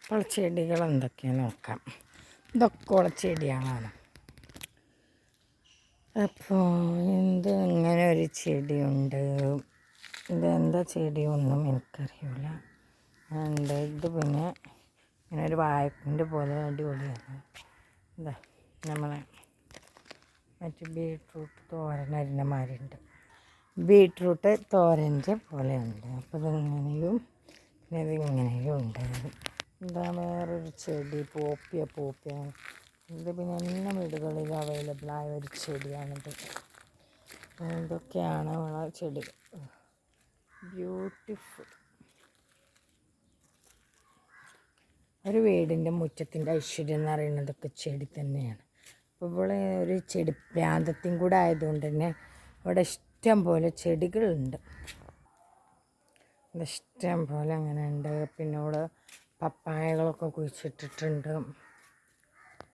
അപ്പോൾ ചെടികൾ എന്തൊക്കെയാണ് നോക്കാം. ഇതൊക്കെ ചെടികളാണ്. അപ്പോൾ ഇങ്ങനെ ഒരു ചെടിയുണ്ട്. ഇതെന്താ ചെടിയൊന്നും എനിക്കറിയില്ല. ഇത് പിന്നെ ഇങ്ങനെ ഒരു വാഴപ്പിൻ്റെ പോലെ അടിപൊളിയാണ്. എന്താ നമ്മളെ മറ്റു ബീട്രൂട്ട് തോരൻ അരിഞ്ഞമാരുണ്ട്. ബീട്രൂട്ട് തോരൻ്റെ പോലെയുണ്ട്. അപ്പോൾ ഇതിങ്ങനെയും പിന്നെ ഇതിങ്ങനെയും ഉണ്ട്. എന്താ വേറൊരു ചെടി പോപ്പിയ ഇത് പിന്നെ എല്ലാ വീടുകളിൽ അവൈലബിളായ ഒരു ചെടിയാണിത്. ഇതൊക്കെയാണ് നമ്മളെ ചെടി. ബ്യൂട്ടിഫുൾ. ഒരു വീടിൻ്റെ മുറ്റത്തിൻ്റെ ഐശ്വര്യം എന്ന് പറയുന്നതൊക്കെ ചെടി തന്നെയാണ്. അപ്പോൾ ഇവിടെ ഒരു ചെടി പ്രാന്തത്തിൻ കൂടെ ആയതുകൊണ്ട് തന്നെ ഇവിടെ ഇഷ്ടം പോലെ ചെടികളുണ്ട്. ഇഷ്ടം പോലെ അങ്ങനെ ഉണ്ട്. പിന്നെ ഇവിടെ പപ്പായകളൊക്കെ കുഴിച്ചിട്ടിട്ടുണ്ട്.